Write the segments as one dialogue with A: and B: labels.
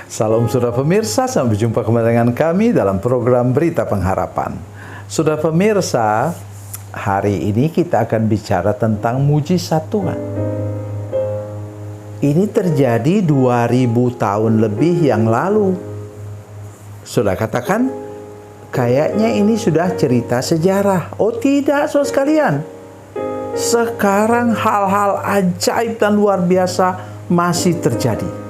A: Salam saudara pemirsa, sampai jumpa kembali dengan kami dalam program Berita Pengharapan. Saudara pemirsa, hari ini kita akan bicara tentang mujizat Tuhan. Ini terjadi 2000 tahun lebih yang lalu. Saudara katakan, kayaknya ini sudah cerita sejarah. Oh tidak, saudara sekalian. Sekarang hal-hal ajaib dan luar biasa masih terjadi.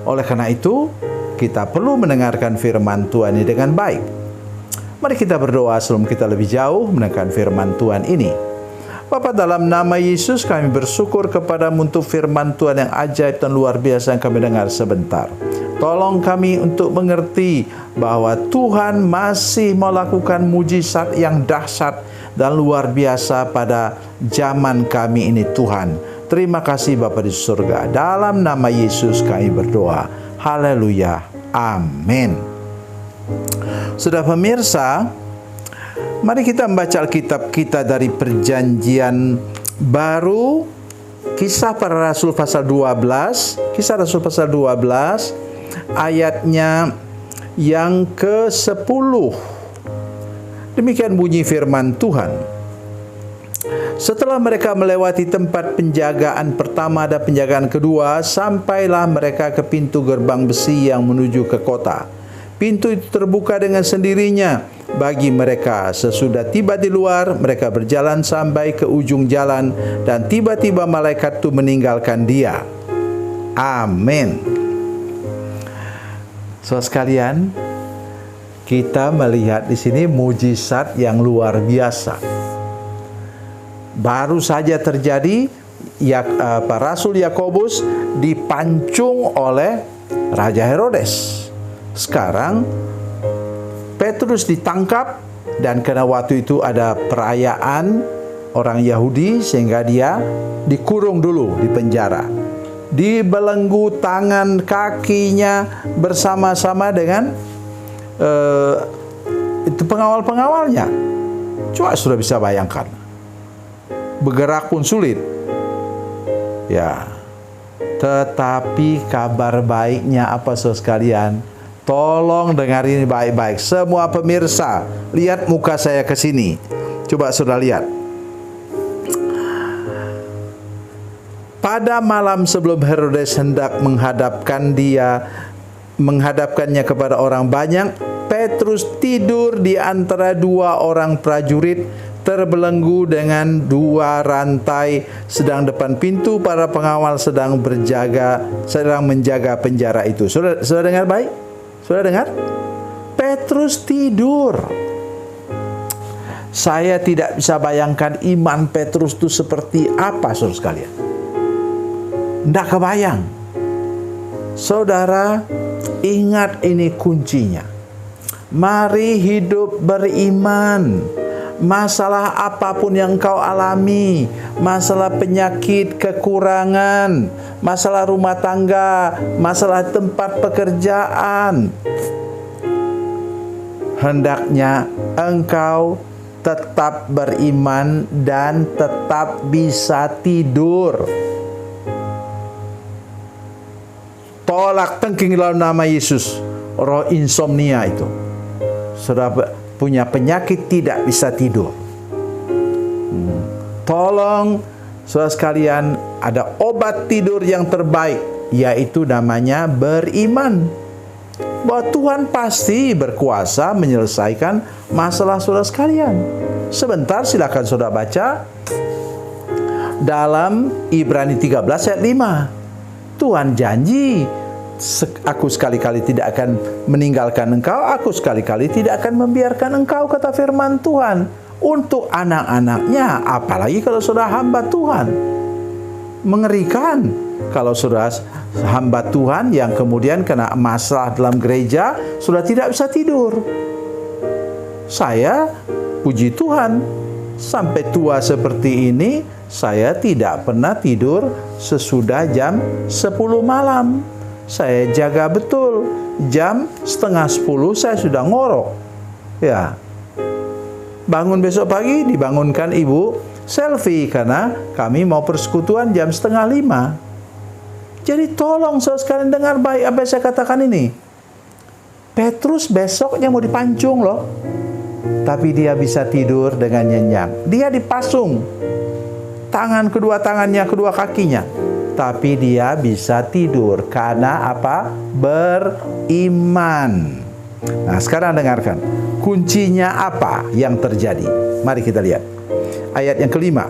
A: Oleh karena itu, kita perlu mendengarkan firman Tuhan ini dengan baik. Mari kita berdoa sebelum kita lebih jauh mendengarkan firman Tuhan ini. Bapa, dalam nama Yesus kami bersyukur kepadamu untuk firman Tuhan yang ajaib dan luar biasa yang kami dengar sebentar. Tolong kami untuk mengerti bahwa Tuhan masih melakukan mujizat yang dahsyat dan luar biasa pada zaman kami ini Tuhan. Terima kasih Bapa di surga. Dalam nama Yesus kami berdoa. Haleluya. Amin. Saudara pemirsa, mari kita membaca Alkitab kita dari Perjanjian Baru, Kisah Para Rasul pasal 12, Kisah Rasul pasal 12, ayatnya yang ke-10. Demikian bunyi firman Tuhan. Setelah mereka melewati tempat penjagaan pertama dan penjagaan kedua, sampailah mereka ke pintu gerbang besi yang menuju ke kota. Pintu itu terbuka dengan sendirinya bagi mereka. Sesudah tiba di luar, mereka berjalan sampai ke ujung jalan, dan tiba-tiba malaikat itu meninggalkan dia. Amin. Saudara sekalian, kita melihat di sini mujizat yang luar biasa. Baru saja terjadi, Rasul Yakobus dipancung oleh Raja Herodes. Sekarang Petrus ditangkap, dan karena waktu itu ada perayaan orang Yahudi sehingga dia dikurung dulu di penjara. Dibelenggu tangan kakinya bersama-sama dengan itu pengawal-pengawalnya. Coba sudah bisa bayangkan. Bergerak pun sulit. Ya. Tetapi kabar baiknya apa saudara sekalian? Tolong dengar ini baik-baik. Semua pemirsa, lihat muka saya ke sini. Coba saudara lihat. Pada malam sebelum Herodes hendak menghadapkannya kepada orang banyak, Petrus tidur di antara dua orang prajurit, terbelenggu dengan dua rantai, sedang depan pintu para pengawal sedang menjaga penjara itu. Sudah dengar baik? Sudah dengar? Petrus tidur. Saya tidak bisa bayangkan iman Petrus itu seperti apa, saudara sekalian. Tidak kebayang. Saudara, ingat ini kuncinya. Mari hidup beriman. Masalah apapun yang kau alami, masalah penyakit, kekurangan, masalah rumah tangga, masalah tempat pekerjaan, hendaknya engkau tetap beriman dan tetap bisa tidur. Tolak tengking dalam nama Yesus roh insomnia itu. Saudara punya penyakit tidak bisa tidur. Tolong saudara sekalian, ada obat tidur yang terbaik, yaitu namanya beriman. Bahwa Tuhan pasti berkuasa menyelesaikan masalah saudara sekalian. Sebentar silakan saudara baca dalam Ibrani 13 ayat 5. Tuhan janji, aku sekali-kali tidak akan meninggalkan engkau, aku sekali-kali tidak akan membiarkan engkau, kata firman Tuhan. Untuk anak-anaknya, apalagi kalau sudah hamba Tuhan. Mengerikan kalau sudah hamba Tuhan yang kemudian kena masalah dalam gereja, sudah tidak bisa tidur. Saya, puji Tuhan, sampai tua seperti ini, saya tidak pernah tidur sesudah jam 10 malam. Saya jaga betul. Jam 9:30 saya sudah ngorok. Ya. Bangun besok pagi dibangunkan ibu selfie karena kami mau persekutuan jam 4:30. Jadi tolong saudara sekalian dengar baik apa yang saya katakan ini. Petrus besoknya mau dipancung loh. Tapi dia bisa tidur dengan nyenyak. Dia dipasung. Kedua tangannya, kedua kakinya. Tapi dia bisa tidur. Karena apa? Beriman. Nah, sekarang dengarkan. Kuncinya apa yang terjadi? Mari kita lihat. Ayat yang kelima.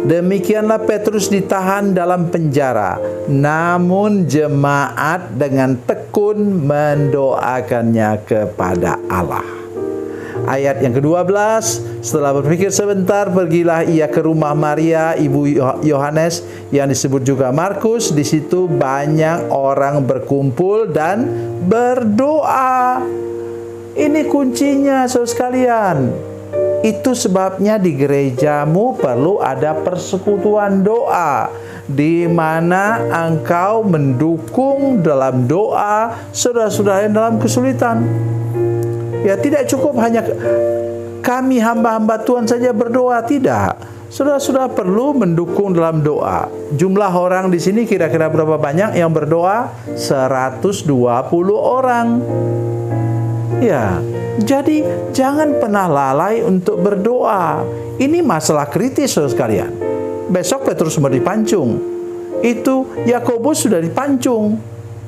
A: Demikianlah Petrus ditahan dalam penjara, namun jemaat dengan tekun mendoakannya kepada Allah. Ayat yang ke-12, setelah berpikir sebentar, pergilah ia ke rumah Maria, ibu Yohanes, yang disebut juga Markus. Di situ banyak orang berkumpul dan berdoa. Ini kuncinya, saudara sekalian. Itu sebabnya di gerejamu perlu ada persekutuan doa, di mana engkau mendukung dalam doa saudara-saudara yang dalam kesulitan. Ya, tidak cukup hanya kami hamba-hamba Tuhan saja berdoa, tidak. Saudara-saudara perlu mendukung dalam doa. Jumlah orang di sini kira-kira berapa banyak yang berdoa? 120 orang. Ya, jadi jangan pernah lalai untuk berdoa. Ini masalah kritis saudara sekalian. Besok Petrus mau dipancung. Itu Yakobus sudah dipancung.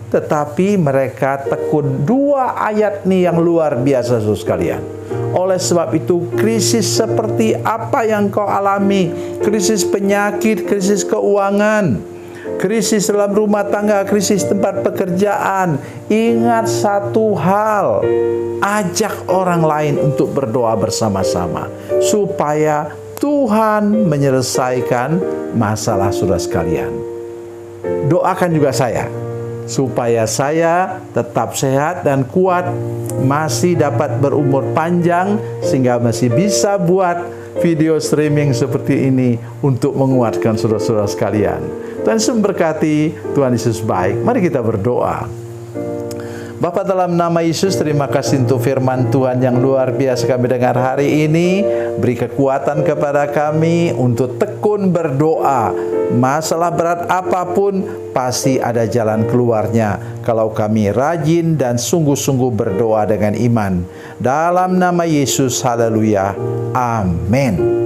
A: Tetapi mereka tekun. 2 ayat nih yang luar biasa saudara sekalian. Oleh sebab itu krisis seperti apa yang kau alami, krisis penyakit, krisis keuangan, krisis dalam rumah tangga, krisis tempat pekerjaan, ingat satu hal, ajak orang lain untuk berdoa bersama-sama supaya Tuhan menyelesaikan masalah saudara sekalian. Doakan juga saya supaya saya tetap sehat dan kuat, masih dapat berumur panjang sehingga masih bisa buat video streaming seperti ini untuk menguatkan saudara-saudara sekalian. Tuhan Yesus memberkati, Tuhan Yesus baik. Mari kita berdoa. Bapa, dalam nama Yesus, terima kasih untuk firman Tuhan yang luar biasa kami dengar hari ini. Beri kekuatan kepada kami untuk tekun berdoa. Masalah berat apapun pasti ada jalan keluarnya kalau kami rajin dan sungguh-sungguh berdoa dengan iman. Dalam nama Yesus, haleluya, amin.